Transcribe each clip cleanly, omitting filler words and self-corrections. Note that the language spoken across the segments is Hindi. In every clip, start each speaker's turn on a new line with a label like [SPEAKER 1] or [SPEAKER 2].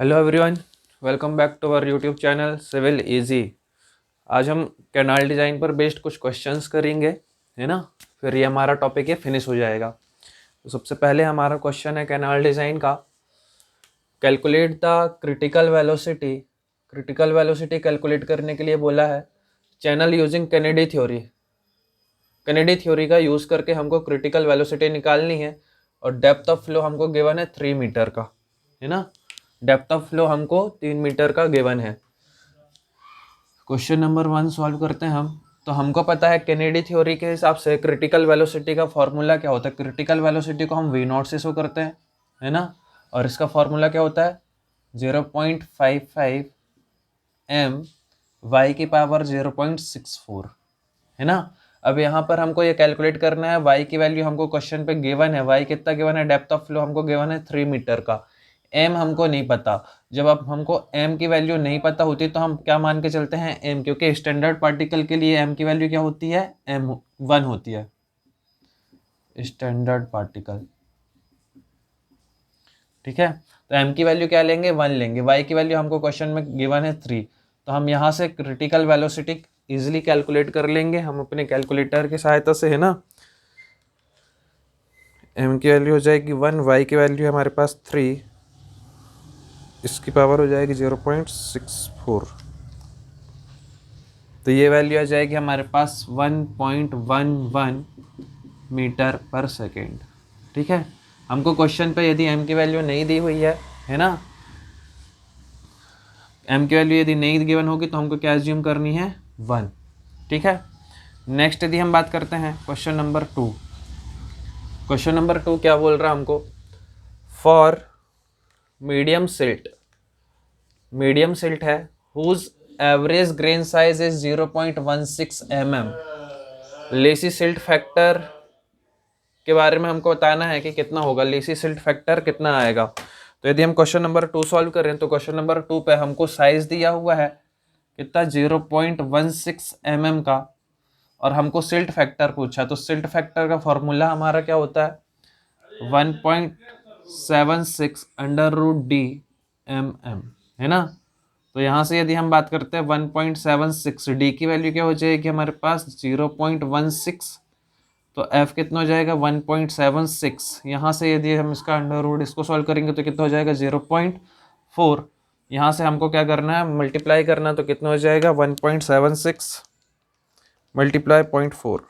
[SPEAKER 1] Hello everyone, welcome back to our YouTube channel civil easy. आज हम कैनाल डिज़ाइन पर बेस्ड कुछ क्वेश्चंस करेंगे, है ना। फिर ये हमारा टॉपिक है फिनिश हो जाएगा। तो सबसे पहले हमारा क्वेश्चन है कैनाल डिज़ाइन का। Calculate the critical velocity. Critical velocity calculate करने के लिए बोला है channel using Kennedy theory. Kennedy theory का यूज़ करके हमको क्रिटिकल वेलोसिटी निकालनी है और डेप्थ ऑफ फ्लो हमको गिवन है 3 मीटर का, है ना। डेप्थ ऑफ फ्लो हमको 3 मीटर का गिवन है। क्वेश्चन नंबर 1 सॉल्व करते हैं हम। तो हमको पता है कैनेडी थ्योरी के हिसाब से क्रिटिकल वेलोसिटी का फॉर्मूला क्या होता है। क्रिटिकल वेलोसिटी को हम वी नॉट से शो करते हैं, है ना। और इसका फॉर्मूला क्या होता है 0.55 m y की पावर 0.64, है ना। अब यहाँ पर हमको ये कैलकुलेट करना है y की वैल्यू हमको क्वेश्चन पे गिवन है। y कितना गिवन है, डेप्थ ऑफ फ्लो हमको गिवन है 3 मीटर का। m हमको नहीं पता। जब अब हमको m की वैल्यू नहीं पता होती तो हम क्या मान के चलते हैं m, क्योंकि स्टैंडर्ड पार्टिकल के लिए m की वैल्यू क्या होती है, m1 होती है स्टैंडर्ड पार्टिकल। ठीक है, तो m की वैल्यू क्या लेंगे, 1 लेंगे। y की वैल्यू हमको क्वेश्चन में गिवन है 3, तो हम यहाँ से क्रिटिकल वेलोसिटी इजिली कैलकुलेट कर लेंगे हम अपने कैलकुलेटर की सहायता से, है ना। m की वैल्यू हो जाएगी 1, y की वैल्यू हमारे पास 3, इसकी पावर हो जाएगी 0.64। तो ये वैल्यू आ जाएगी हमारे पास 1.11 मीटर पर सेकेंड। ठीक है, हमको क्वेश्चन पे यदि m की वैल्यू नहीं दी हुई है ना, m की वैल्यू यदि नहीं गिवन होगी तो हमको क्या एज्यूम करनी है, 1। ठीक है, नेक्स्ट यदि हम बात करते हैं क्वेश्चन नंबर 2। क्वेश्चन नंबर 2 क्या बोल रहा है हमको, फॉर मीडियम सिल्ट है whose average grain size is 0.16 mm। Lacey silt factor के बारे में हमको बताना है कि कितना होगा, लेसी सिल्ट फैक्टर कितना आएगा। तो यदि हम क्वेश्चन नंबर 2 सॉल्व करें तो क्वेश्चन नंबर 2 पे हमको साइज दिया हुआ है कितना, 0.16 mm का, और हमको सिल्ट फैक्टर पूछा। तो सिल्ट फैक्टर का फॉर्मूला हमारा क्या होता है, 1.76 √d/mm, है ना। तो यहाँ से यदि हम बात करते हैं 1.76, डी की वैल्यू क्या हो जाएगी हमारे पास 0.16, तो एफ कितना हो जाएगा 1.76। यहाँ से यदि हम इसका अंडर रूट इसको सॉल्व करेंगे तो कितना हो जाएगा 0.4। यहाँ से हमको क्या करना है, मल्टीप्लाई करना है, तो कितना हो जाएगा 1.76 मल्टीप्लाई 0.4,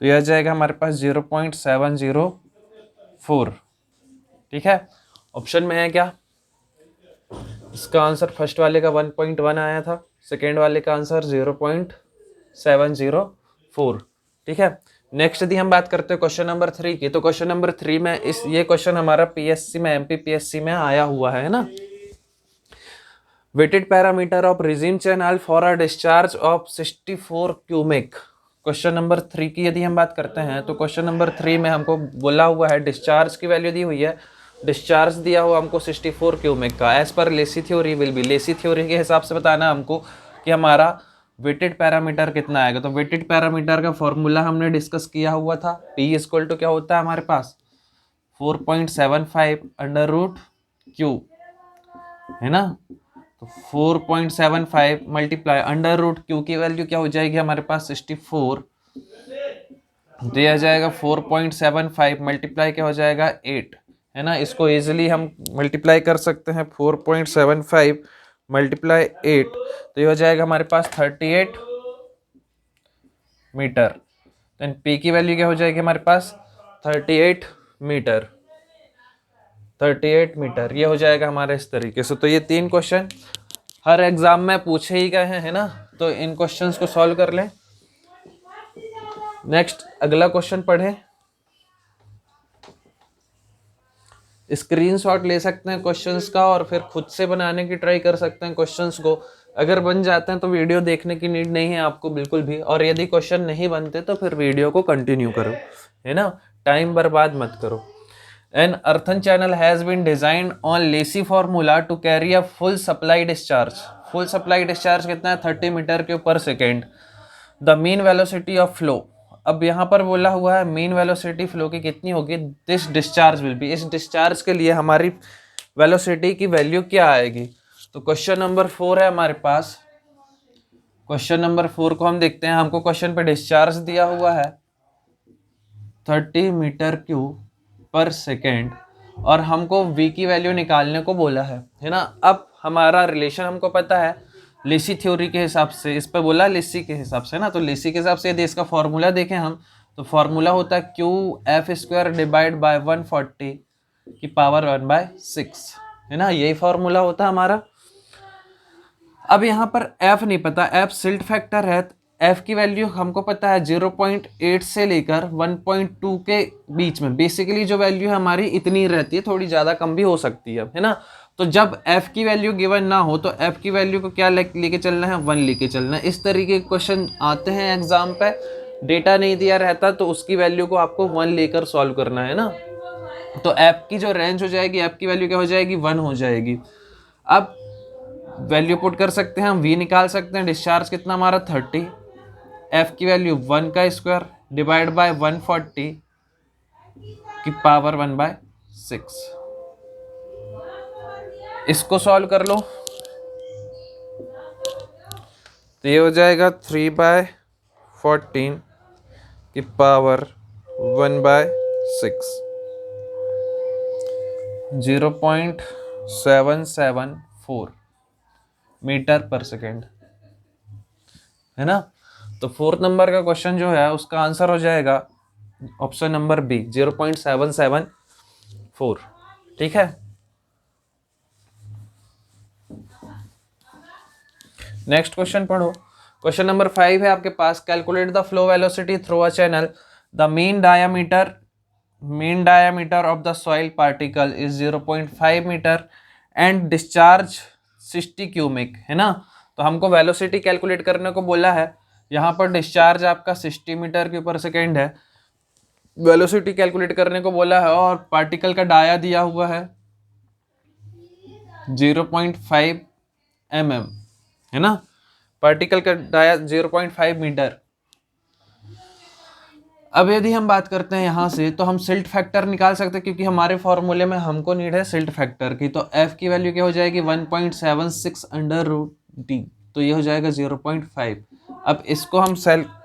[SPEAKER 1] तो यह जाएगा हमारे पास 0.704। ठीक है, ऑप्शन में है क्या, इसका आंसर फर्स्ट वाले का 1.1 आया था, सेकेंड वाले का आंसर 0.704। ठीक है, नेक्स्ट यदि हम बात करते हैं क्वेश्चन नंबर 3 की, तो क्वेश्चन नंबर 3 में ये क्वेश्चन हमारा पीएससी में, एमपीपीएससी में आया हुआ है ना। Wetted parameter of regime channel for a discharge of 64 cubic. Question number 3 की यदि हम बात करते हैं तो क्वेश्चन नंबर 3 में हमको बोला हुआ है डिस्चार्ज की वैल्यू दी हुई है, डिस्चार्ज दिया हुआ हमको 64 क्यूबिक का। As per Lacey theory will be, Lacey theory के हिसाब से बताना हमको कि हमारा वेटेड पैरामीटर कितना आएगा। तो वेटेड पैरामीटर का फॉर्मूला हमने डिस्कस किया हुआ था, P इक्वल टू क्या होता है हमारे पास 4.75 √Q, है ना। तो 4.75 मल्टीप्लाई √Q की वैल्यू क्या हो जाएगी हमारे पास 64, दिया जाएगा 4.75 मल्टीप्लाई क्या हो जाएगा 8, है ना। इसको इजीली हम मल्टीप्लाई कर सकते हैं, 4.75 मल्टीप्लाई 8, तो ये हो जाएगा हमारे पास 38 मीटर। देन P की वैल्यू क्या हो जाएगी हमारे पास 38 मीटर, 38 मीटर, ये हो जाएगा हमारे इस तरीके से। तो ये 3 क्वेश्चन हर एग्जाम में पूछे ही गए हैं, है ना। तो इन क्वेश्चंस को सॉल्व कर लें। नेक्स्ट अगला क्वेश्चन पढ़ें। स्क्रीनशॉट ले सकते हैं क्वेश्चंस का और फिर खुद से बनाने की ट्राई कर सकते हैं क्वेश्चंस को। अगर बन जाते हैं तो वीडियो देखने की नीड नहीं है आपको बिल्कुल भी, और यदि क्वेश्चन नहीं बनते तो फिर वीडियो को कंटिन्यू करो, है ना, टाइम बर्बाद मत करो। An earthen channel has been designed on lacy formula to carry a full supply discharge. Full supply discharge कितना है 30 metre cube per second. The mean velocity of flow, अब यहाँ पर बोला हुआ है मीन वेलोसिटी फ्लो की कितनी होगी, दिस डिस्चार्ज विल बी, इस डिस्चार्ज के लिए हमारी वेलोसिटी की वैल्यू क्या आएगी। तो क्वेश्चन नंबर 4 है हमारे पास। क्वेश्चन नंबर 4 को हम देखते हैं। हमको क्वेश्चन पे डिस्चार्ज दिया हुआ है 30 मीटर क्यूब पर सेकेंड और हमको v की वैल्यू निकालने को बोला है ना। अब हमारा रिलेशन हमको पता है लेसी थ्योरी के हिसाब से, इस पर बोला लेसी के हिसाब से ना। तो लेसी के हिसाब से यदि इसका फॉर्मूला देखें हम, तो फॉर्मूला होता है Q F square divide by 140 की पावर 1/6 है ना। यही फॉर्मूला होता है हमारा। अब यहाँ पर f नहीं पता, f सिल्ट फैक्टर है। f की वैल्यू हमको पता है 0.8 से लेकर 1.2 के बीच में। बेसिकली जो वैल्यू है हमारी इतनी रहती है, थोड़ी ज़्यादा कम भी हो सकती है ना। तो जब f की वैल्यू गिवन ना हो तो f की वैल्यू को क्या लेके चलना है, 1 लेके चलना है। इस तरीके के क्वेश्चन आते हैं एग्जाम पे। डेटा नहीं दिया रहता तो उसकी वैल्यू को आपको 1 लेकर सॉल्व करना है ना। तो f की जो रेंज हो जाएगी, f की वैल्यू क्या हो जाएगी, 1 हो जाएगी। अब वैल्यू पुट कर सकते हैं हम, v निकाल सकते हैं। डिस्चार्ज कितना हमारा 30, f की वैल्यू 1 का स्क्वायर डिवाइड बाय 140 की पावर 1/6। इसको सॉल्व कर लो तो ये हो जाएगा 3/14 की पावर 1/6, 0.774 मीटर पर सेकेंड है ना। तो 4th नंबर का क्वेश्चन जो है उसका आंसर हो जाएगा ऑप्शन नंबर बी, 0.774। ठीक है। नेक्स्ट क्वेश्चन पढ़ो। क्वेश्चन नंबर 5 है आपके पास। Calculate the flow velocity through a channel. The mean diameter of the soil particle is 0.5 meter and discharge 60 cubic है ना। तो हमको वेलोसिटी कैलकुलेट करने को बोला है। यहाँ पर डिस्चार्ज आपका 60 मीटर के पर सेकेंड है। वेलोसिटी कैलकुलेट करने को बोला है और पार्टिकल का डाया दिया हुआ है 0.5 mm है ना। पार्टिकल का डाया 0.5 मीटर। अब यदि हम बात करते हैं यहाँ से तो हम सिल्ट फैक्टर निकाल सकते हैं, क्योंकि हमारे फॉर्मूले में हमको नीड है सिल्ट फैक्टर की। तो f की वैल्यू क्या हो जाएगी, 1.76 अंडर रूट डी। तो ये हो जाएगा 0.5। अब इसको हम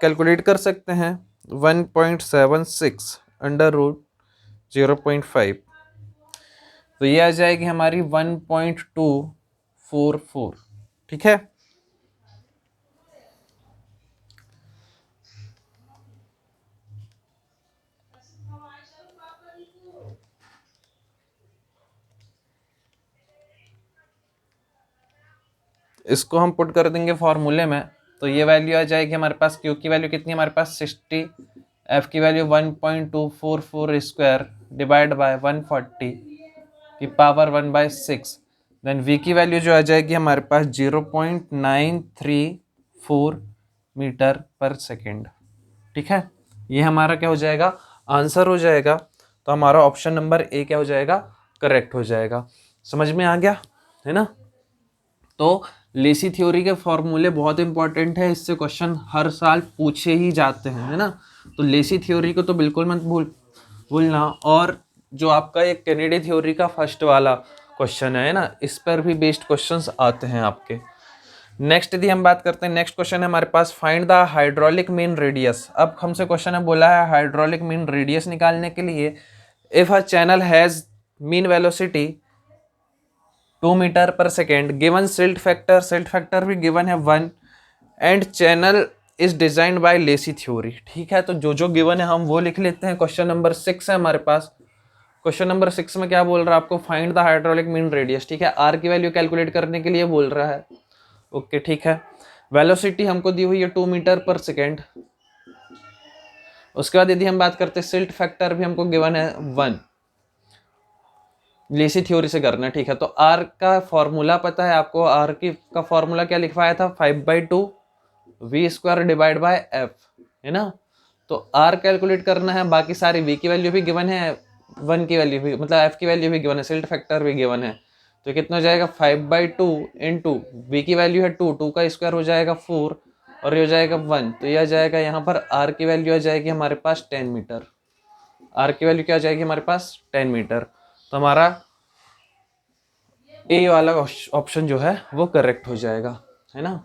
[SPEAKER 1] कैलकुलेट कर सकते हैं 1.76 अंडर रूट 0.5। तो ये आ जाएगी हमारी 1.244। ठीक है। इसको हम पुट कर देंगे फॉर्मूले में। तो ये वैल्यू आ जाएगी हमारे पास, क्यू की वैल्यू कितनी हमारे पास 60, एफ की वैल्यू 1.244 स्क्वायर डिवाइड बाय 140 की पावर 1/6। देन वी की वैल्यू जो आ जाएगी हमारे पास 0.934 मीटर पर सेकेंड। ठीक है। ये हमारा क्या हो जाएगा, आंसर हो जाएगा। तो हमारा ऑप्शन नंबर ए क्या हो जाएगा, करेक्ट हो जाएगा। समझ में आ गया है ना। तो लेसी थ्योरी के फॉर्मूले बहुत इंपॉर्टेंट है, इससे क्वेश्चन हर साल पूछे ही जाते हैं है ना। तो लेसी थ्योरी को तो बिल्कुल मत भूलना। और जो आपका ये कैनेडी थ्योरी का फर्स्ट वाला क्वेश्चन है ना, इस पर भी बेस्ड क्वेश्चंस आते हैं आपके। नेक्स्ट यदि हम बात करते हैं, नेक्स्ट क्वेश्चन है हमारे पास, find the hydraulic mean radius. अब हमसे क्वेश्चन है बोला है हाइड्रोलिक मीन रेडियस निकालने के लिए, if a channel has mean velocity 2 metre per second, given silt factor भी गिवन है 1 and channel is designed by Lacey theory. ठीक है। तो जो गिवन है हम वो लिख लेते हैं। क्वेश्चन नंबर 6 है हमारे पास। क्वेश्चन नंबर 6 में क्या बोल रहा है आपको, find the hydraulic mean radius. ठीक है। आर की वैल्यू कैलकुलेट करने के लिए बोल रहा है। ओके ठीक है। वेलोसिटी हमको दी हुई है 2 मीटर पर सेकेंड। उसके बाद यदि हम बात करते हैं सिल्ट फैक्टर भी हमको गिवन है 1, लेसी थ्योरी से करना है। ठीक है। तो आर का फॉर्मूला पता है आपको, आर की का फॉर्मूला क्या लिखवाया था, 5/2 V square divide by F है ना। तो आर कैलकुलेट करना है, बाकी सारी वी की वैल्यू भी गिवन है, 1 की वैल्यू भी, मतलब एफ की वैल्यू भी गिवन है, सिल्ट फैक्टर भी गिवन है। तो कितना हो जाएगा 5/2 इंटू वी की वैल्यू है 2 का स्क्वायर हो जाएगा 4 और ये हो जाएगा 1। तो ये आ जाएगा यहाँ पर आर की वैल्यू आ जाएगी हमारे पास 10 मीटर। आर की वैल्यू क्या आ जाएगी हमारे पास 10 मीटर। तो हमारा ए वाला ऑप्शन जो है वो करेक्ट हो जाएगा, है ना।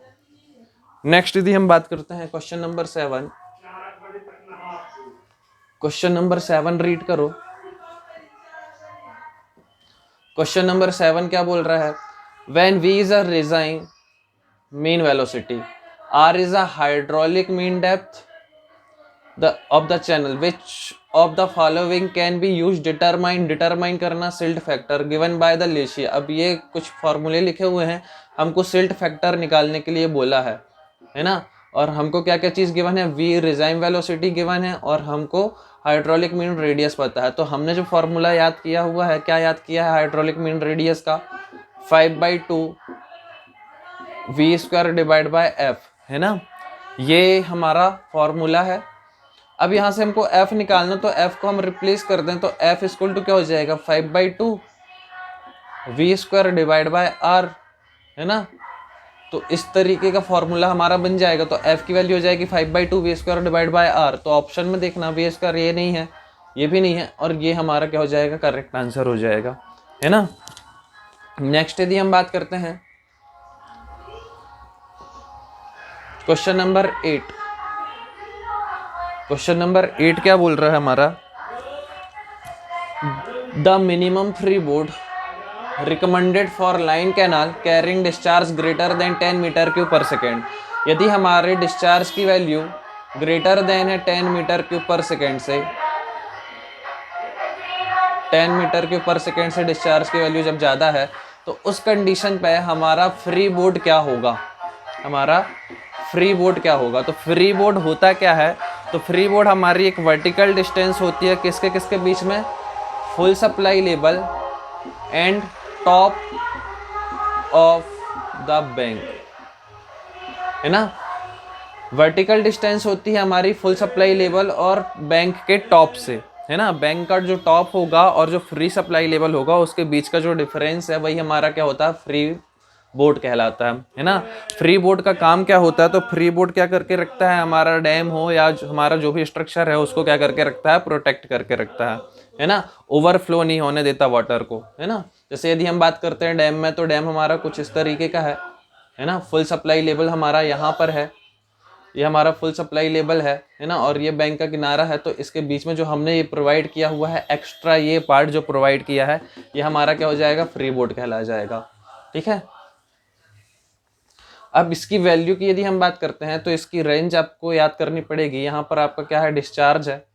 [SPEAKER 1] नेक्स्ट यदि हम बात करते हैं question number 7, question number 7 read करो। क्वेश्चन नंबर 7 क्या बोल रहा है, when v is a rising mean velocity, r is a hydraulic mean depth of the channel, which of the following can be used, determine करना silt factor given by the Leshi. अब ये कुछ फॉर्मूले लिखे हुए हैं, हमको सिल्ट फैक्टर निकालने के लिए बोला है ना। और हमको क्या क्या चीज़ गिवन है, v रिजाइम वेलोसिटी गिवन है और हमको हाइड्रोलिक मीन रेडियस पता है। तो हमने जो फॉर्मूला याद किया हुआ है, क्या याद किया है हाइड्रोलिक मीन रेडियस का, 5/2 v² डिवाइड बाय f, है ना। ये हमारा फॉर्मूला है। अब यहाँ से हमको f निकालना, तो f को हम रिप्लेस कर दें तो f इक्वल टू क्या हो जाएगा, 5/2 v² डिवाइड बाय r, है ना। तो इस तरीके का फॉर्मूला हमारा बन जाएगा। तो f की वैल्यू हो जाएगी 5/2 v² डिवाइड बाय r। तो ऑप्शन में देखना v² ये नहीं है, ये भी नहीं है, और ये हमारा क्या हो जाएगा, करेक्ट आंसर हो जाएगा, है ना। नेक्स्ट यदि हम बात करते हैं क्वेश्चन नंबर 8, क्वेश्चन नंबर 8 क्या बोल रहा है हमारा, the minimum free board recommended for line canal carrying discharge greater than 10 metre cube per second. यदि हमारे डिस्चार्ज की वैल्यू ग्रेटर देन है 10 मीटर क्यूब पर सेकेंड से, 10 मीटर क्यूब पर सेकेंड से डिस्चार्ज की वैल्यू जब ज़्यादा है, तो उस कंडीशन पे हमारा फ्री बोर्ड क्या होगा, हमारा फ्री बोर्ड क्या होगा। तो फ्री बोर्ड होता क्या है, तो फ्री बोर्ड हमारी एक वर्टिकल डिस्टेंस होती है किसके किसके बीच में, full supply level and top of the bank, है ना। वर्टिकल डिस्टेंस होती है हमारी फुल सप्लाई लेवल और बैंक के टॉप से, है ना। बैंक का जो टॉप होगा और जो फ्री सप्लाई लेवल होगा उसके बीच का जो डिफरेंस है वही हमारा क्या होता है, फ्री बोर्ड कहलाता है ना। फ्री बोर्ड का काम क्या होता है, तो फ्री बोर्ड क्या करके रखता है, हमारा डैम हो या हमारा जो भी स्ट्रक्चर है उसको क्या करके रखता है, प्रोटेक्ट करके रखता है ना। ओवरफ्लो नहीं होने देता वाटर को, है ना। जैसे यदि हम बात करते हैं डैम में, तो डैम हमारा कुछ इस तरीके का है ना। फुल सप्लाई लेवल हमारा यहाँ पर है, ये हमारा फुल सप्लाई लेवल है ना। और ये बैंक का किनारा है, तो इसके बीच में जो हमने ये प्रोवाइड किया हुआ है एक्स्ट्रा, ये पार्ट जो प्रोवाइड किया है, ये हमारा क्या हो जाएगा, फ्री बोर्ड कहला जाएगा, ठीक है। अब इसकी वैल्यू की यदि हम बात करते हैं, तो इसकी रेंज आपको याद करनी पड़ेगी। यहाँ पर आपका क्या है, डिस्चार्ज है,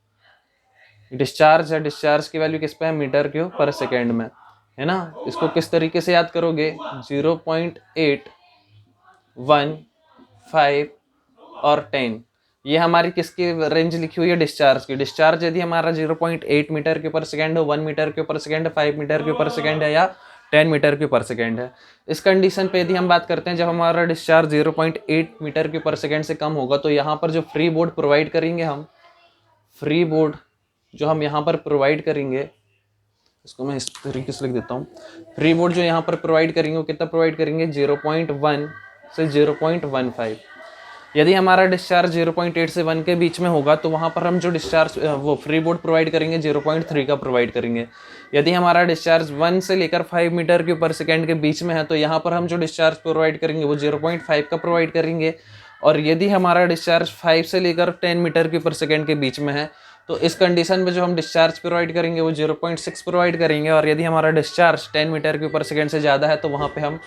[SPEAKER 1] डिस्चार्ज की वैल्यू किस पे है, मीटर क्यूब पर सेकेंड में, है ना। इसको किस तरीके से याद करोगे, 0.8, 1, 5 और 10, ये हमारी किसकी रेंज लिखी हुई है, डिस्चार्ज की। डिस्चार्ज यदि हमारा 0.8 मीटर क्यूब पर सेकेंड है, 1 मीटर क्यूब पर सेकेंड है, 5 मीटर क्यूब पर सेकेंड है या 10 मीटर क्यूब पर सेकेंड है। इस कंडीशन पे यदि हम बात करते हैं, जब हमारा discharge 0.8 metre cube per second से कम होगा, तो यहाँ पर जो फ्री बोर्ड प्रोवाइड करेंगे हम, फ्री बोर्ड जो हम यहाँ पर प्रोवाइड करेंगे, इसको मैं इस तरीके से लिख देता हूँ। फ्री बोर्ड जो यहाँ पर प्रोवाइड करेंगे वो कितना प्रोवाइड करेंगे, 0.1 से 0.15। यदि हमारा डिस्चार्ज 0.8 से 1 के बीच में होगा, तो वहाँ पर हम जो डिस्चार्ज वो फ्री बोर्ड प्रोवाइड करेंगे 0.3 का प्रोवाइड करेंगे। यदि हमारा डिस्चार्ज 1 से लेकर 5 मीटर क्यूब पर सेकेंड के बीच में है, तो यहाँ पर हम जो डिस्चार्ज प्रोवाइड करेंगे वो 0.5 का प्रोवाइड करेंगे। और यदि हमारा डिस्चार्ज 5 से लेकर 10 मीटर क्यूब पर सेकेंड के बीच में है, तो इस कंडीशन में जो हम डिस्चार्ज प्रोवाइड करेंगे वो 0.6 प्रोवाइड करेंगे। और यदि हमारा discharge 10 metre cube per second से ज़्यादा है, तो वहाँ पे हम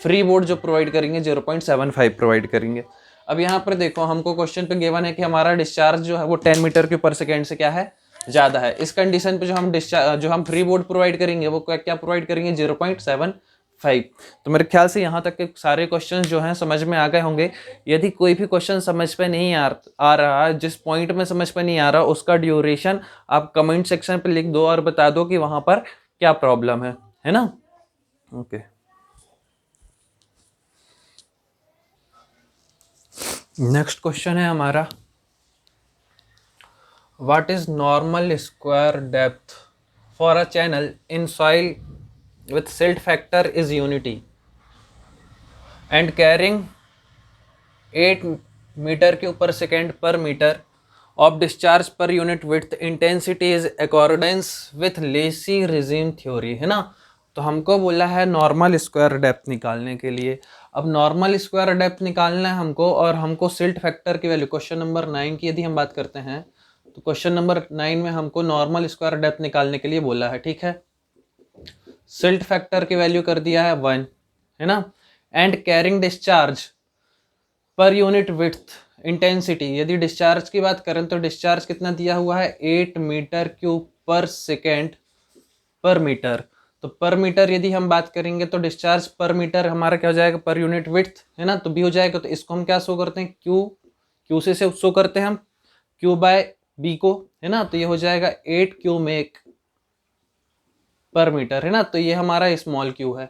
[SPEAKER 1] फ्री बोर्ड जो प्रोवाइड करेंगे 0.75 प्रोवाइड करेंगे। अब यहाँ पर देखो, हमको क्वेश्चन पे गिवन है कि हमारा डिस्चार्ज जो है वो 10 मीटर क्यूब पर सेकेंड से क्या है, ज़्यादा है। इस कंडीशन पे जो हम फ्री बोर्ड प्रोवाइड करेंगे वो क्या प्रोवाइड करेंगे, 0.75। तो मेरे ख्याल से यहाँ तक के सारे क्वेश्चन जो हैं समझ में आ गए होंगे। यदि कोई भी क्वेश्चन समझ पे नहीं आ रहा, जिस पॉइंट में समझ पे नहीं आ रहा, उसका ड्यूरेशन आप कमेंट सेक्शन पे लिख दो और बता दो कि वहाँ पर क्या प्रॉब्लम है ना। ओके, नेक्स्ट क्वेश्चन है हमारा, what is normal square depth for a channel in soil with silt factor is unity and carrying 8 meter cube per second per meter of discharge per unit width, intensity is accordance with Lacy regime theory, है ना। तो हमको बोला है नॉर्मल स्क्वायर डेप्थ निकालने के लिए। अब नॉर्मल स्क्वायर डेप्थ निकालना है हमको, और हमको सिल्ट फैक्टर की वैल्यू, क्वेश्चन नंबर 9 की यदि हम बात करते हैं तो क्वेश्चन नंबर 9 में हमको नॉर्मल स्क्वायर डेप्थ निकालने के लिए बोला है, ठीक है। सिल्ट फैक्टर की वैल्यू कर दिया है 1, है ना। And carrying discharge per unit width intensity, यदि डिस्चार्ज की बात करें तो डिस्चार्ज कितना दिया हुआ है 8 मीटर क्यूब पर सेकेंड पर मीटर। तो पर मीटर यदि हम बात करेंगे तो डिस्चार्ज पर मीटर हमारा क्या हो जाएगा, पर यूनिट विड्थ, है ना। तो बी हो जाएगा। तो इसको हम क्या शो करते हैं, क्यू से शो करते हैं हम क्यू बाय बी को, है ना। तो ये हो जाएगा 8 क्यूमेक पर मीटर, है ना। तो ये हमारा स्मॉल क्यू है,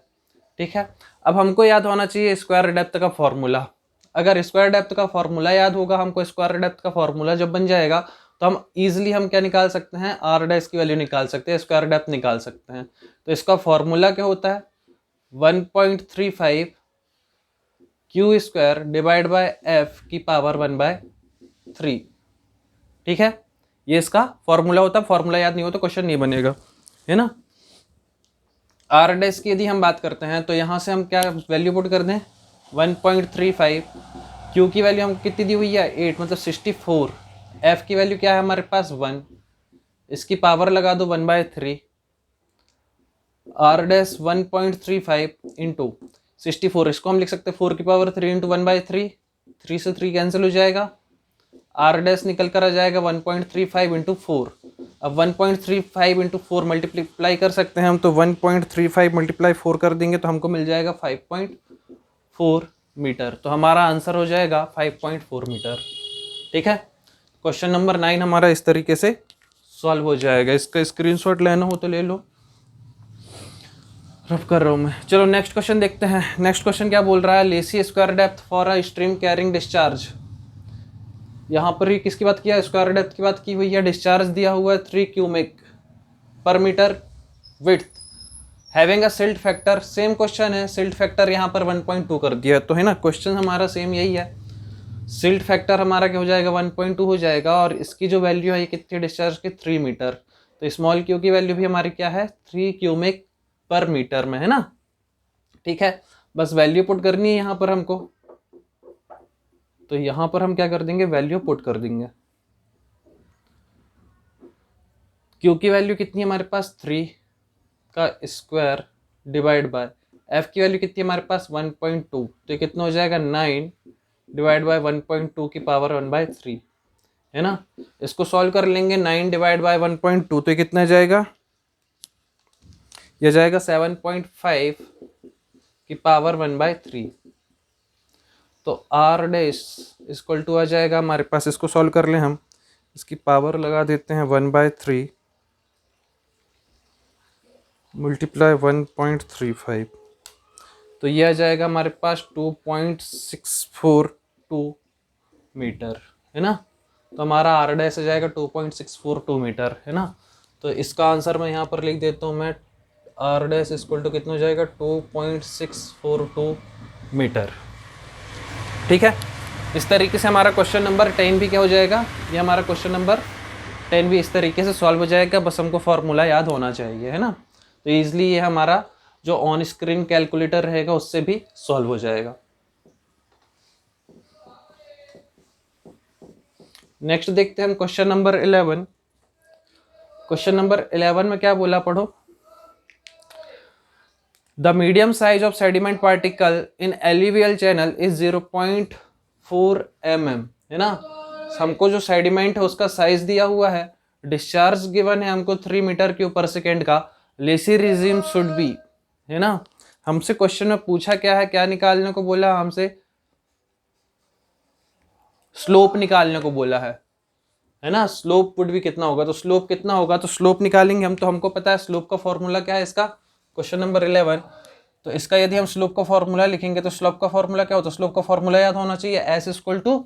[SPEAKER 1] ठीक है। अब हमको याद होना चाहिए स्क्वायर डेप्थ का फॉर्मूला। अगर स्क्वायर डेप्थ का फॉर्मूला याद होगा हमको, स्क्वायर डेप्थ का फॉर्मूला जब बन जाएगा तो हम इजीली हम क्या निकाल सकते हैं, आर डैश की वैल्यू निकाल सकते हैं, स्क्वायर डेप्थ निकाल सकते हैं। तो इसका फॉर्मूला क्या होता है, 1.35 Q square divide by F की पावर 1/3, ठीक है। ये इसका फॉर्मूला होता है। फॉर्मूला याद नहीं हो तो क्वेश्चन नहीं बनेगा, है ना। आर डैश की यदि हम बात करते हैं तो यहाँ से हम क्या वैल्यू पुट कर दें, 1.35, क्यू की वैल्यू हमको कितनी दी हुई है 8 मतलब 64, एफ की वैल्यू क्या है हमारे पास 1, इसकी पावर लगा दो 1/3, आर डैश 1.35 इंटू 64, इसको हम लिख सकते हैं 4 की पावर 3 इंटू 1/3, 3 से 3 कैंसिल हो जाएगा, आर डैश निकल कर आ जाएगा 1.35 इंटू 4। अब 1.35 इंटू 4 मल्टीप्लाई कर सकते हैं हम, तो 1.35 मल्टीप्लाई 4 कर देंगे तो हमको मिल जाएगा 5.4 मीटर। तो हमारा आंसर हो जाएगा 5.4 मीटर, ठीक है। क्वेश्चन नंबर 9 हमारा इस तरीके से सॉल्व हो जाएगा। इसका स्क्रीनशॉट लेना हो तो ले लो, रफ कर रहा हूँ मैं। चलो नेक्स्ट क्वेश्चन देखते हैं। नेक्स्ट क्वेश्चन क्या बोल रहा है, Lacey square depth for a stream carrying discharge. यहाँ पर ही किसकी बात किया, स्क्वायर डेप्थ की बात की हुई है। डिस्चार्ज दिया हुआ है 3 cumec per metre width, having a silt factor, same question है। सिल्ट फैक्टर यहाँ पर 1.2 कर दिया, तो है ना क्वेश्चन हमारा सेम यही है। सिल्ट फैक्टर हमारा क्या हो जाएगा 1.2 हो जाएगा, और इसकी जो वैल्यू है ये कितनी डिस्चार्ज की 3 मीटर। तो स्मॉल क्यू की वैल्यू भी हमारी क्या है 3 क्यूमेक पर मीटर में, है ना, ठीक है। बस वैल्यू पुट करनी है यहाँ पर हमको, तो यहाँ पर हम क्या कर देंगे, वैल्यू पुट कर देंगे। क्यू की वैल्यू कितनी है हमारे पास 3 का स्क्वायर डिवाइड बाय एफ की वैल्यू कितनी है हमारे पास 1.2, तो ये कितना हो जाएगा 9 डिवाइड बाय 1.2 की पावर 1/3, है ना। इसको सॉल्व कर लेंगे, 9 डिवाइड बाय 1.2 तो ये कितना जाएगा, ये जाएगा 7.5 की पावर 1/3। तो आर डैश इक्वल टू आ जाएगा हमारे पास, इसको सॉल्व कर लें हम, इसकी पावर लगा देते हैं 1/3 मल्टीप्लाई 1.35, तो ये आ जाएगा हमारे पास 2.642 मीटर, है ना। तो हमारा आर डैश आ जाएगा 2.642 मीटर, है ना। तो इसका आंसर मैं यहाँ पर लिख देता हूँ मैं, आर डैश इक्वल टू कितना हो जाएगा 2.642 मीटर, ठीक है। इस तरीके से हमारा क्वेश्चन नंबर 10 भी क्या हो जाएगा, ये हमारा क्वेश्चन नंबर 10 भी इस तरीके से सॉल्व हो जाएगा। बस हमको फॉर्मूला याद होना चाहिए, है ना। तो ईजिली ये हमारा जो ऑन स्क्रीन कैलकुलेटर रहेगा उससे भी सॉल्व हो जाएगा। नेक्स्ट देखते हैं हम क्वेश्चन नंबर 11। क्वेश्चन नंबर 11 में क्या बोला, पढ़ो। The medium size of sediment particle in alluvial channel is 0.4 mm, है ना। हमको जो सेडिमेंट है उसका साइज दिया हुआ है, डिस्चार्ज गिवन है हमको 3 मीटर क्यूब पर सेकेंड का, लेसी रिजिम शुड बी, है ना। हमसे क्वेश्चन में पूछा क्या है, क्या निकालने को बोला हमसे, स्लोप निकालने को बोला है ना। स्लोप वुड भी कितना होगा, तो स्लोप कितना होगा, तो स्लोप निकालेंगे हम। तो हमको पता है स्लोप का फॉर्मूला क्या है इसका, क्वेश्चन नंबर 11। तो इसका यदि हम स्लोप का फॉर्मूला लिखेंगे तो स्लोप का फॉर्मूला क्या होता है, स्लोप का फॉर्मूला याद होना चाहिए, S equal to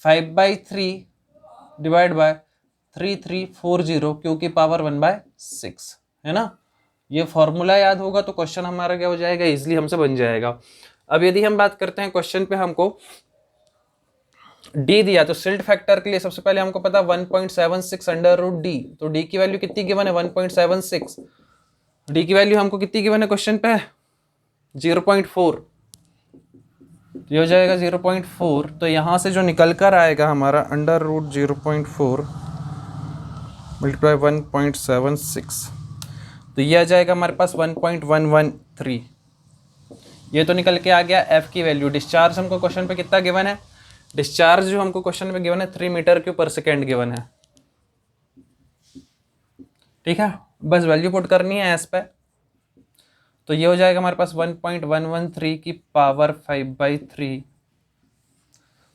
[SPEAKER 1] 5/3 divide by 3340 Q की पावर 1/6, है ना। ये फॉर्मूला याद होगा तो क्वेश्चन हमारा क्या हो जाएगा, इजिली हमसे बन जाएगा। अब यदि हम बात करते हैं क्वेश्चन पे हमको डी दिया, तो सिल्ट फैक्टर के लिए सबसे पहले हमको पता 1.76 अंडर रूट डी, तो डी की वैल्यू कितनी गिवन है 1.76, डी की वैल्यू हमको कितनी गिवन है क्वेश्चन पे, 0.4, तो ये हो जाएगा 0.4। तो यहाँ से जो निकल कर आएगा हमारा √0.4 मल्टीप्लाई 1.76, तो ये आ जाएगा हमारे पास 1.113। ये तो निकल के आ गया एफ की वैल्यू। डिस्चार्ज हमको क्वेश्चन पे कितना गिवन है, डिस्चार्ज जो हमको क्वेश्चन पे गिवन है 3 metre cube per second given है। ठीक है, बस वैल्यू पुट करनी है एस पे। तो ये हो जाएगा हमारे पास 1.113 की पावर 5/3।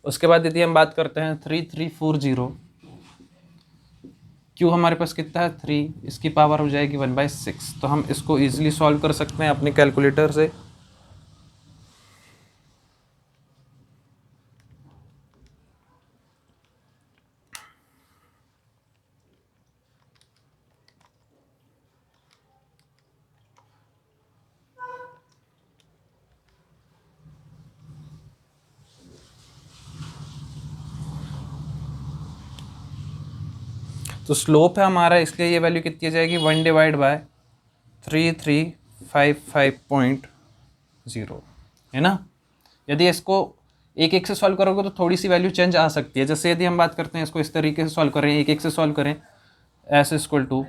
[SPEAKER 1] उसके बाद यदि हम बात करते हैं 3340, क्यू हमारे पास कितना है 3, इसकी पावर हो जाएगी 1/6। तो हम इसको इजीली सॉल्व कर सकते हैं अपने कैलकुलेटर से। तो स्लोप है हमारा, इसलिए ये वैल्यू कितनी आ जाएगी 1/3355.0 है ना। यदि इसको एक एक से सॉल्व करोगे तो थोड़ी सी वैल्यू चेंज आ सकती है। जैसे यदि हम बात करते हैं इसको इस तरीके से सॉल्व करें, एक एक से सॉल्व करें, एस इक्वल टू,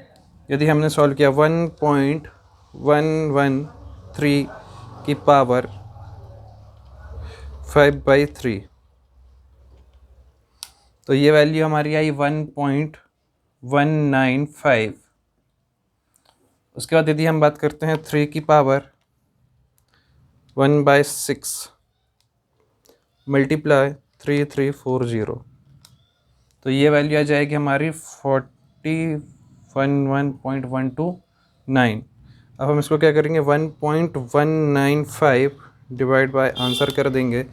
[SPEAKER 1] यदि हमने सॉल्व किया 1.113 की पावर 5/3, तो ये वैल्यू हमारी आई 1.195। उसके बाद यदि हम बात करते हैं 3 की पावर 1/6 मल्टीप्लाई 3340, तो ये वैल्यू आ जाएगी हमारी 41.129। अब हम इसको क्या करेंगे 1.195 डिवाइड बाय आंसर कर देंगे।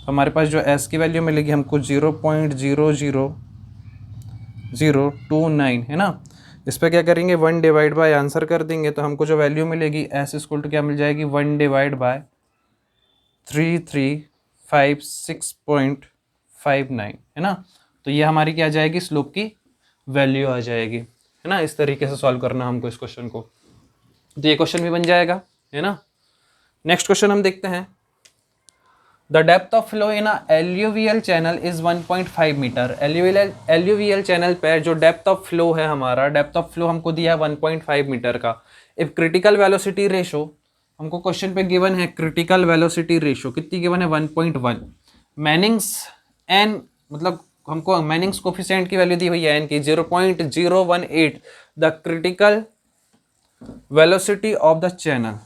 [SPEAKER 1] हमारे पास जो एस की वैल्यू मिलेगी हमको 0.00029 है ना। इस पर क्या करेंगे 1 डिवाइड बाय आंसर कर देंगे, तो हमको जो वैल्यू मिलेगी एस इक्वल टू क्या मिल जाएगी 1 डिवाइड बाय 3356.59 है ना। तो ये हमारी क्या आ जाएगी, स्लोप की वैल्यू आ जाएगी है ना। इस तरीके से सॉल्व करना हमको इस क्वेश्चन को, तो ये क्वेश्चन भी बन जाएगा है ना। नेक्स्ट क्वेश्चन हम देखते हैं। The depth of flow in alluvial channel is 1.5 metre. Alluvial channel पे जो डेप्थ ऑफ फ्लो है हमारा, डेप्थ ऑफ फ्लो हमको दिया है 1.5 मीटर का। इफ क्रिटिकल वेलोसिटी रेशो, हमको क्वेश्चन पे गिवन है क्रिटिकल वेलोसिटी रेशो कितनी गिवन है 1.1। मैनिंग्स एन, मतलब हमको मैनिंग्स कोफिशिएंट की वैल्यू दी हुई है एन की 0.018, the critical velocity of the channel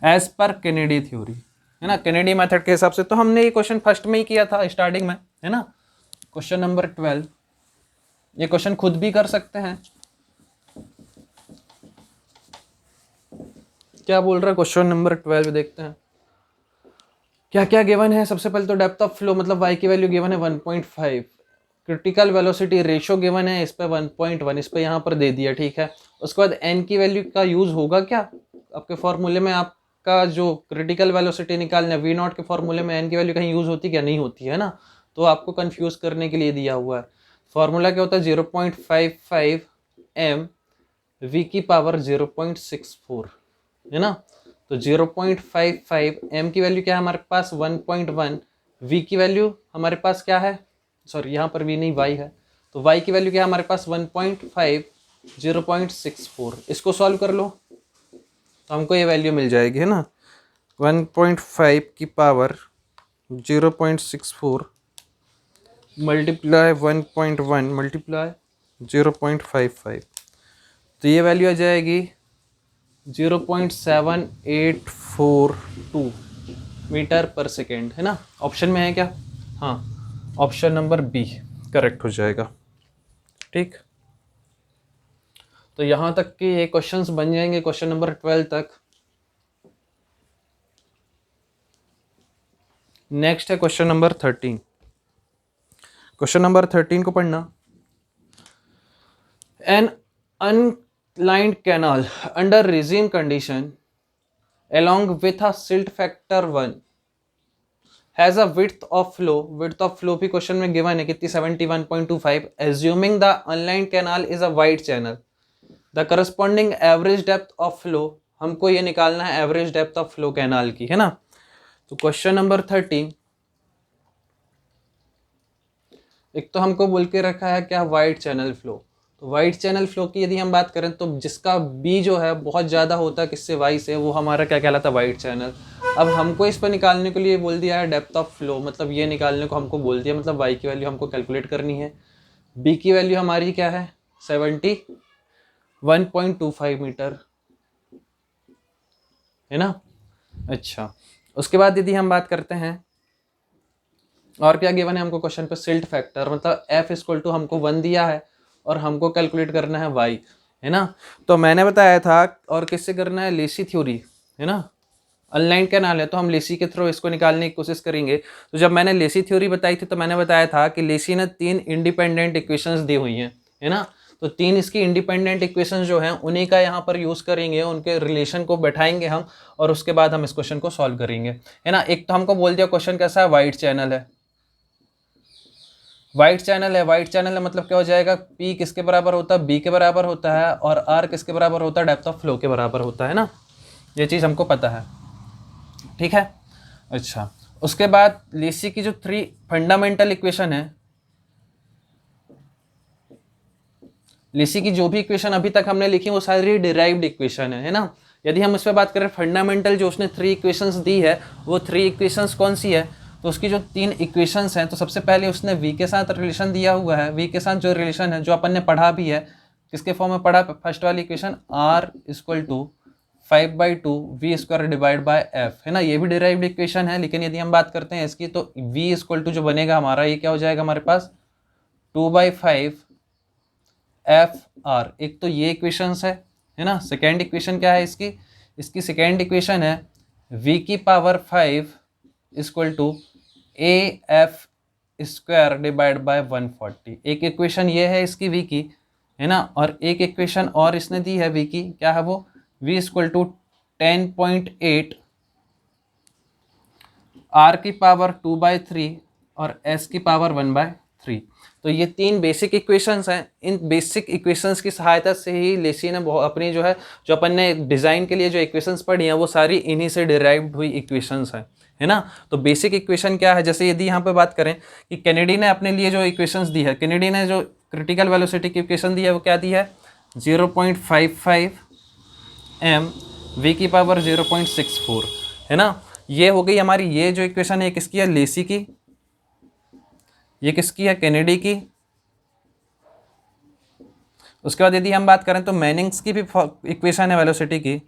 [SPEAKER 1] as per Kennedy theory है ना, केनेडी मेथड के हिसाब से। तो हमने ये क्वेश्चन फर्स्ट में ही किया था स्टार्टिंग में है ना, क्वेश्चन नंबर 12। ये क्वेश्चन खुद भी कर सकते हैं। क्या बोल रहा है क्वेश्चन नंबर 12, देखते हैं क्या क्या गिवन है। सबसे पहले तो डेप्थ ऑफ फ्लो मतलब y की वैल्यू गिवन है 1.5, क्रिटिकल वेलोसिटी रेशो गिवन है इस पे 1.1, इस पे यहाँ पर दे दिया ठीक है। उसके बाद n की वैल्यू का यूज होगा क्या आपके फॉर्मूले में, आपका जो क्रिटिकल वेलोसिटी निकालना है v0 के फॉर्मूले में n की वैल्यू कहीं यूज होती क्या, नहीं होती है ना। तो आपको कंफ्यूज करने के लिए दिया हुआ है। फॉर्मूला क्या होता है 0.55 m v की पावर 0.64 है ना। तो 0.55 m की वैल्यू क्या है हमारे पास 1.1, v की वैल्यू हमारे पास क्या है, सॉरी यहाँ पर v नहीं y है, तो y की वैल्यू क्या है हमारे पास 1.5, 0.64। इसको सॉल्व कर लो तो हमको ये वैल्यू मिल जाएगी है ना। 1.5 की पावर 0.64 मल्टीप्लाई 1.1 मल्टीप्लाई 0.55, तो ये वैल्यू आ जाएगी 0.7842 मीटर पर सेकेंड है ना। ऑप्शन में है क्या, हाँ ऑप्शन नंबर बी करेक्ट हो जाएगा। ठीक, तो यहाँ तक के ये क्वेश्चंस बन जाएंगे क्वेश्चन नंबर 12 तक। नेक्स्ट है क्वेश्चन नंबर 13। क्वेश्चन नंबर 13 को पढ़ना। An unlined canal under regime condition along with a silt factor 1 has a width of flow भी क्वेश्चन में गिवन है कितनी 71.25, assuming the unlined canal is a wide channel। The corresponding average depth of flow, हमको ये निकालना है average depth of flow canal की, है ना। तो क्वेश्चन नंबर 13, एक तो हमको बोल के रखा है क्या, वाइड चैनल फ्लो। तो वाइड चैनल फ्लो की यदि हम बात करें तो जिसका बी जो है बहुत ज़्यादा होता है किससे, वाई से, वो हमारा क्या कहलाता है, वाइड चैनल। अब हमको इस पर निकालने के लिए बोल दिया है डेप्थ ऑफ फ्लो, मतलब ये निकालने को हमको बोल दिया, मतलब वाई की वैल्यू हमको कैलकुलेट करनी है। बी की वैल्यू हमारी क्या है, 71.25 मीटर, है ना। अच्छा, उसके बाद यदि हम बात करते हैं और क्या गिवन है हमको क्वेश्चन पे, सिल्ट फैक्टर, मतलब एफ इक्वल टू हमको 1 दिया है और हमको कैलकुलेट करना है वाई, है ना। तो मैंने बताया था, और किससे करना है, लेसी थ्योरी, है ना। अनलाइन कैनाल है तो हम लेसी के थ्रू इसको निकालने की कोशिश करेंगे। तो जब मैंने लेसी थ्योरी बताई थी तो मैंने बताया था कि लेसी ने 3 इंडिपेंडेंट इक्वेशंस दी हुई हैं, है ना। तो 3 इसकी इंडिपेंडेंट इक्वेशंस जो हैं उन्हीं का यहाँ पर यूज़ करेंगे, उनके रिलेशन को बैठाएंगे हम, और उसके बाद हम इस क्वेश्चन को सॉल्व करेंगे, है ना। एक तो हमको बोल दिया क्वेश्चन कैसा है, वाइड चैनल है, वाइड चैनल है, वाइड चैनल है मतलब क्या हो जाएगा, P किसके बराबर होता है, B के बराबर होता है, और R किसके बराबर होता है, डेप्थ ऑफ फ्लो के बराबर होता है ना। ये चीज़ हमको पता है, ठीक है। अच्छा, उसके बाद लेसी की जो 3 फंडामेंटल इक्वेशन है, लेसी की जो भी इक्वेशन अभी तक हमने लिखी वो सारी डिराइव्ड इक्वेशन है ना। यदि हम इस पर बात करें फंडामेंटल, जो उसने 3 इक्वेशंस दी है, वो 3 इक्वेशंस कौन सी है, तो उसकी जो 3 इक्वेशंस हैं, तो सबसे पहले उसने v के साथ रिलेशन दिया हुआ है, v के साथ जो रिलेशन है, जो अपन ने पढ़ा भी है, किसके फॉर्म में पढ़ा, फर्स्ट वाली equation r equal to 5/2 v square divide by f, है ना। ये भी डिराइव्ड इक्वेशन है, लेकिन यदि हम बात करते हैं इसकी, तो v इक्वल टू जो बनेगा हमारा, ये क्या हो जाएगा हमारे पास, 2/5 एफ आर। एक तो ये इक्वेशंस है ना। सेकेंड इक्वेशन क्या है इसकी, इसकी सेकेंड इक्वेशन है v की power 5 equal to A F square divide by 140। एक इक्वेशन ये है इसकी v की, है ना। और एक इक्वेशन और इसने दी है v की, क्या है वो, v इक्वल टू 10.8 r की पावर 2/3 और s की पावर 1/3। तो ये 3 बेसिक इक्वेशंस हैं। इन बेसिक इक्वेशंस की सहायता से ही लेसी ने अपनी जो है, जो अपन ने डिज़ाइन के लिए जो इक्वेशंस पढ़ी हैं, वो सारी इन्हीं से डिराइव्ड हुई इक्वेशंस हैं, है ना। तो बेसिक इक्वेशन क्या है, जैसे यदि यहाँ पे बात करें कि कैनेडी ने अपने लिए जो इक्वेशंस दी है, कैनेडी ने जो क्रिटिकल वेलोसिटी की इक्वेशन दी है वो क्या दी है, 0.55 m v की पावर 0.64, है ना। ये हो गई हमारी, ये जो इक्वेशन है किसकी है, लेसी की, ये किसकी है, कैनेडी की। उसके बाद यदि हम बात करें तो मैनिंग्स की भी इक्वेशन है वेलोसिटी की।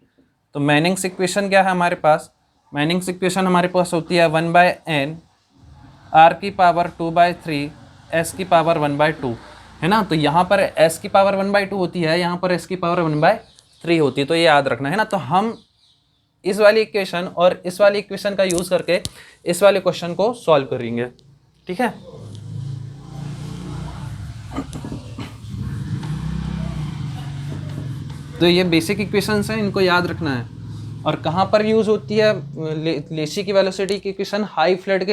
[SPEAKER 1] तो मैनिंग्स इक्वेशन क्या है हमारे पास, मैनिंग्स इक्वेशन हमारे पास होती है 1/n r की पावर 2/3 s की पावर 1/2, है ना। तो यहाँ पर s की पावर 1/2 होती है, यहाँ पर s की पावर 1/3 होती है, तो ये याद रखना है ना। तो हम इस वाली इक्वेशन और इस वाली इक्वेशन का यूज़ करके इस वाले क्वेश्चन को सॉल्व करेंगे, ठीक है। तो ये बेसिक इक्वेशंस हैं, इनको याद रखना है। और कहाँ पर यूज़ होती है लेसी की वेलोसिटी की इक्वेशन, हाई फ्लड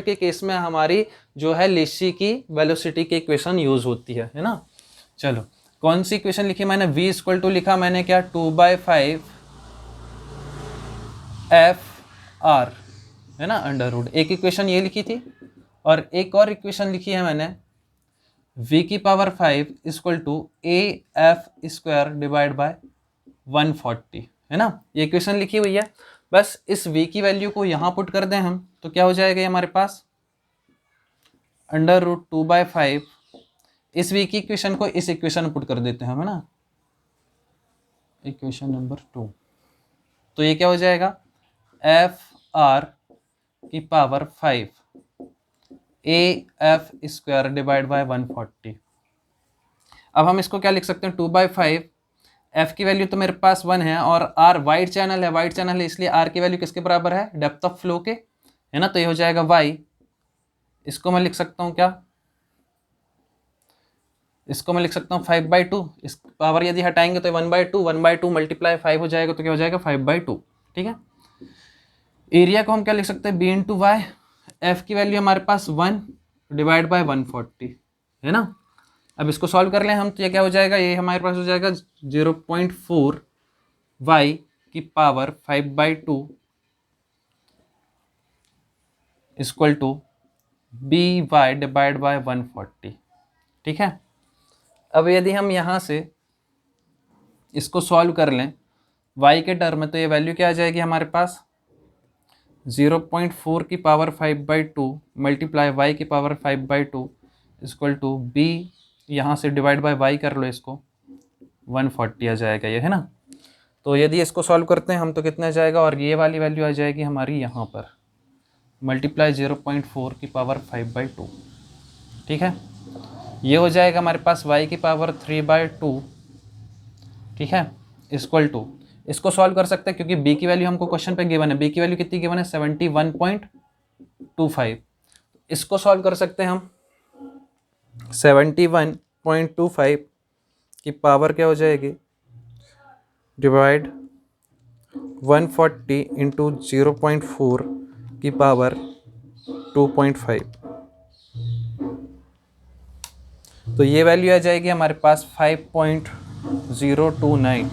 [SPEAKER 1] के केस में हमारी जो है लेसी की वेलोसिटी की इक्वेशन यूज़ होती है ना। चलो, कौन सी इक्वेशन लिखी मैंने, v इक्वल टू लिखा मैंने क्या, 2/5 एफ आर, है ना, अंडर रूट। एक इक्वेशन ये लिखी थी, और एक और इक्वेशन लिखी है मैंने, v की power 5 equal to A F square divide by 140, है ना। ये इक्वेशन लिखी हुई है। बस इस v की वैल्यू को यहाँ पुट कर दें हम, तो क्या हो जाएगा हमारे पास, अंडर रूट 2/5, इस v की इक्वेशन को इस इक्वेशन में पुट कर देते हैं हम, है ना, इक्वेशन नंबर 2। तो ये क्या हो जाएगा, एफ आर की power 5 A F square divide by 140। अब हम इसको क्या लिख सकते हैं, 2/5, एफ की वैल्यू तो मेरे पास 1 है, और आर वाइड चैनल है, वाइड चैनल है इसलिए आर की वैल्यू किसके बराबर है, डेप्थ ऑफ फ्लो के, है ना। तो ये हो जाएगा वाई, इसको मैं लिख सकता हूँ क्या, इसको मैं लिख सकता हूँ 5/2, इस पावर यदि हटाएंगे तो 1/2, 1/2 मल्टीप्लाई 5 हो जाएगा, तो क्या हो जाएगा 5/2, ठीक है। एरिया को हम क्या लिख सकते हैं, बी इंटू वाई, एफ की वैल्यू हमारे पास 1 डिवाइड बाय 140, है ना।
[SPEAKER 2] अब इसको सॉल्व कर लें हम तो ये क्या हो जाएगा, ये हमारे पास हो जाएगा 0.4 y की power 5/2 equal to by divide by 140। ठीक है, अब यदि हम यहाँ से इसको सॉल्व कर लें y के टर्म में तो ये वैल्यू क्या आ जाएगी हमारे पास 0.4 की पावर 5/2 मल्टीप्लाई y की पावर 5/2 इक्वल टू b, यहाँ से डिवाइड बाय y कर लो इसको 140 आ जाएगा ये, है ना। तो यदि इसको सॉल्व करते हैं हम तो कितना आ जाएगा, और ये वाली वैल्यू आ जाएगी हमारी यहाँ पर मल्टीप्लाई 0.4 की पावर 5/2। ठीक है, ये हो जाएगा हमारे पास y की पावर 3/2। ठीक है, इक्वल टू, इसको सॉल्व कर सकते हैं क्योंकि b की वैल्यू हमको क्वेश्चन पे गिवन है, b की वैल्यू कितनी गिवन है 71.25। इसको सॉल्व कर सकते हैं हम 71.25 की पावर क्या हो जाएगी डिवाइड 140 इंटू 0.4 की पावर 2.5, तो ये वैल्यू आ जाएगी हमारे पास 5.029।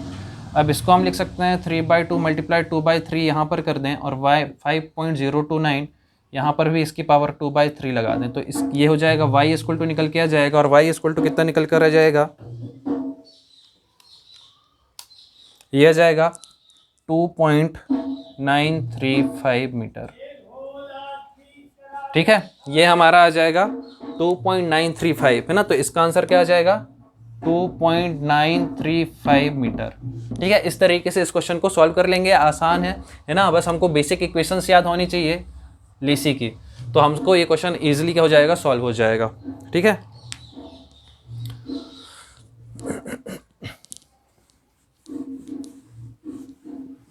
[SPEAKER 2] अब इसको हम लिख सकते हैं 3/2 मल्टीप्लाई 2/3 यहाँ पर कर दें और y 5.029 यहाँ पर भी इसकी पावर 2/3 लगा दें, तो इस ये हो जाएगा y इक्वल टू निकल के आ जाएगा, और y इक्वल टू कितना निकल कर आ जाएगा, ये आ जाएगा 2.935 मीटर। ठीक है, ये हमारा आ जाएगा 2.935, है ना। तो इसका आंसर क्या आ जाएगा 2.935 मीटर। ठीक है, इस तरीके से इस क्वेश्चन को सॉल्व कर लेंगे, आसान है ना। बस हमको बेसिक इक्वेशंस याद होनी चाहिए लेसी की, तो हमको ये क्वेश्चन इजीली क्या हो जाएगा, सॉल्व हो जाएगा। ठीक है,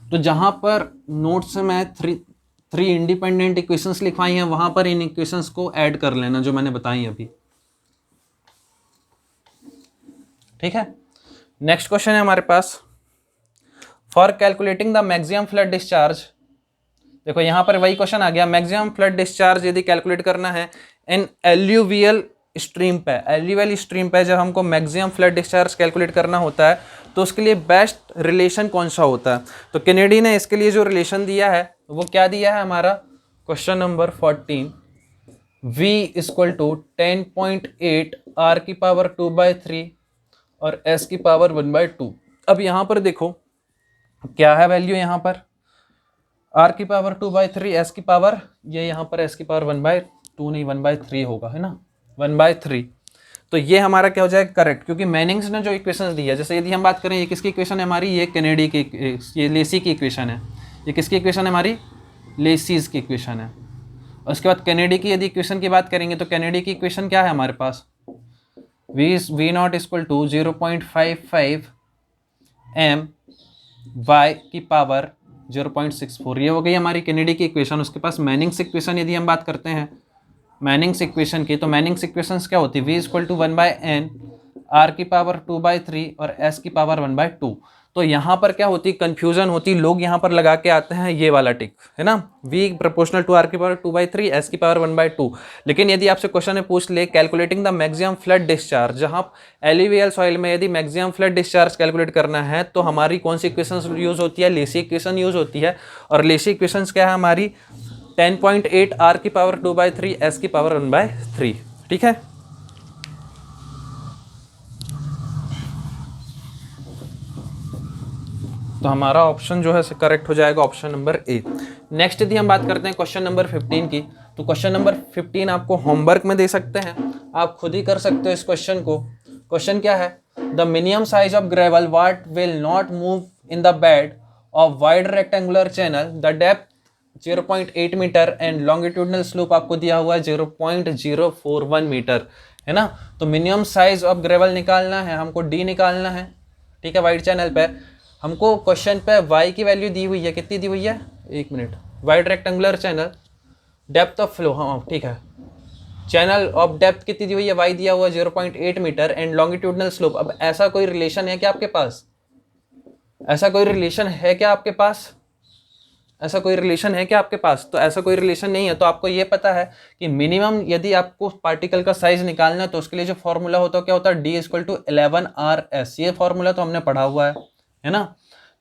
[SPEAKER 2] तो जहां पर नोट्स में मैं थ्री इंडिपेंडेंट इक्वेशंस लिखवाई हैं वहां पर इन इक्वेशंस को ऐड कर लेना जो मैंने बताई अभी। ठीक है, नेक्स्ट क्वेश्चन है हमारे पास, for calculating the maximum flood discharge. देखो यहां पर वही क्वेश्चन आ गया, मैक्सिमम फ्लड डिस्चार्ज यदि कैलकुलेट करना है इन एल्यूवियल स्ट्रीम पे, एल्यूवियल स्ट्रीम पे जब हमको मैक्सिमम फ्लड डिस्चार्ज कैलकुलेट करना होता है तो उसके लिए बेस्ट रिलेशन कौन सा होता है। तो केनेडी ने इसके लिए जो रिलेशन दिया है वो क्या दिया है हमारा, question number 14, v equal to 10.8 r की पावर 2/3 और s की पावर 1/2। अब यहाँ पर देखो क्या है वैल्यू, यहाँ पर r की पावर 2/3, s की पावर, ये यहाँ पर s की पावर 1/2 नहीं 1/3 होगा, है ना, 1/3। तो ये हमारा क्या हो जाएगा करेक्ट, क्योंकि मैनिंग्स ने जो इक्वेशन दी है, जैसे यदि हम बात करें ये किसकी इक्वेशन है हमारी, ये केनेडी की, ये लेसी की इक्वेशन है। ये किसकी इक्वेशन है हमारी, लेसीज की इक्वेशन है। और उसके बाद केनेडी की यदि इक्वेशन की बात करेंगे तो केनेडी की इक्वेशन क्या है हमारे पास, v not equal to 0.55 m y की पावर 0.64, ये हो गई हमारी केनेडी की इक्वेशन। उसके पास मैनिंग्स इक्वेशन यदि हम बात करते हैं मैनिंग्स इक्वेशन की, तो मैनिंग्स इक्वेशंस क्या होती है, v equal to 1/n r की पावर 2/3 और s की पावर 1/2। तो यहाँ पर क्या होती, कंफ्यूजन होती, लोग यहाँ पर लगा के आते हैं ये वाला टिक, है ना, v प्रोपोर्शनल टू r की पावर 2/3 s की पावर 1/2। लेकिन यदि आपसे क्वेश्चन में पूछ ले calculating the maximum flood discharge, जहाँ एल्यूवियल सॉइल में यदि मैक्सिमम फ्लड डिस्चार्ज कैलकुलेट करना है तो हमारी कौन सी इक्वेशन यूज होती है, लेसी इक्वेशन यूज होती है। और लेसी इक्वेशन क्या है हमारी 10.8 r की पावर 2/3 s की पावर 1/3। ठीक है, तो हमारा ऑप्शन जो है करेक्ट हो जाएगा ऑप्शन नंबर ए। नेक्स्ट यदि हम बात करते हैं क्वेश्चन नंबर 15 की, तो क्वेश्चन नंबर 15 आपको होमवर्क में दे सकते हैं, आप खुद ही कर सकते हो इस क्वेश्चन को। क्वेश्चन क्या है, the minimum size of gravel what will not move in the bed of wide rectangular channel, the depth 0.8 metre and longitudinal slope आपको दिया हुआ है 0.041 मीटर, है ना। तो मिनिमम साइज ऑफ ग्रेवल निकालना है हमको, डी निकालना है। ठीक है, वाइड चैनल पे हमको क्वेश्चन पे y की वैल्यू दी हुई है, कितनी दी हुई है, एक minute, wide rectangular channel depth of flow, हाँ ठीक है, चैनल ऑफ डेप्थ कितनी दी हुई है, y दिया हुआ 0.8 मीटर एंड लॉन्गिट्यूडनल स्लोप। अब ऐसा कोई रिलेशन है क्या आपके पास, ऐसा कोई रिलेशन है क्या आपके पास, ऐसा कोई रिलेशन है क्या आपके पास? तो ऐसा कोई रिलेशन नहीं है। तो आपको ये पता है कि मिनिमम यदि आपको पार्टिकल का साइज निकालना है तो उसके लिए जो फॉर्मूला होता है क्या होता है, D = 11RS। ये फॉर्मूला तो हमने पढ़ा हुआ है ना।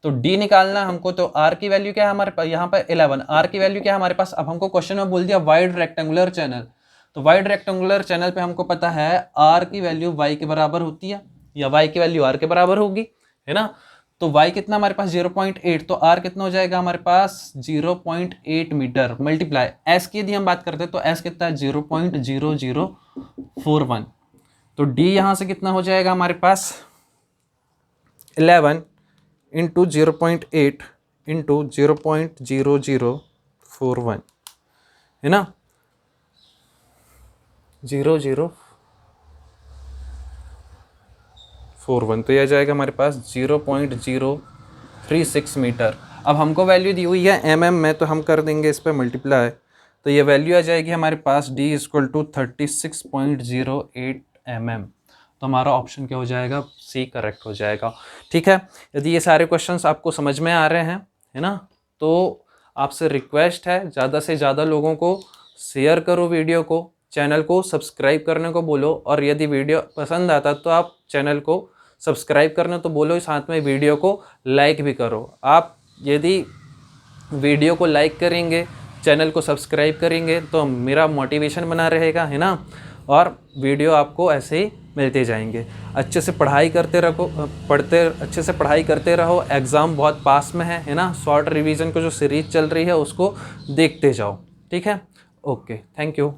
[SPEAKER 2] तो D निकालना है हमको, तो R की वैल्यू क्या है हमारे पास, यहाँ पर 11, R की वैल्यू क्या है हमारे पास। अब हमको क्वेश्चन में बोल दिया वाइड रेक्टेंगुलर चैनल, तो वाइड रेक्टेंगुलर चैनल पे हमको पता है R की वैल्यू Y के बराबर होती है या Y की वैल्यू R के बराबर होगी, है ना। तो y कितना हमारे पास 0.8, तो r कितना हो जाएगा हमारे पास 0.8 मीटर मल्टीप्लाई s की यदि हम बात करते हैं तो s कितना है 0.0041। तो d यहाँ से कितना हो जाएगा हमारे पास 11 इंटू 0.8 इंटू 0.0041, है ना, 0041। तो यह जाएगा हमारे पास 0.036 मीटर। अब हमको वैल्यू दी हुई है mm में, तो हम कर देंगे इस पर मल्टीप्लाई, तो ये वैल्यू आ जाएगी हमारे पास D = 36.08 mm। तो हमारा ऑप्शन क्या हो जाएगा, C करेक्ट हो जाएगा। ठीक है, यदि ये सारे क्वेश्चंस आपको समझ में आ रहे हैं, है ना, तो आपसे रिक्वेस्ट है ज़्यादा से ज़्यादा लोगों को शेयर करो वीडियो को, चैनल को सब्सक्राइब करने को बोलो, और यदि वीडियो पसंद आता तो आप चैनल को सब्सक्राइब करने तो बोलो, साथ में वीडियो को लाइक भी करो। आप यदि वीडियो को लाइक करेंगे, चैनल को सब्सक्राइब करेंगे तो मेरा मोटिवेशन बना रहेगा, है ना, और वीडियो आपको ऐसे ही मिलते जाएंगे। अच्छे से पढ़ाई करते रहो, अच्छे से पढ़ाई करते रहो। एग्ज़ाम बहुत पास में है ना। शॉर्ट रिवीजन को जो सीरीज़ चल रही है उसको देखते जाओ। ठीक है, ओके, थैंक यू।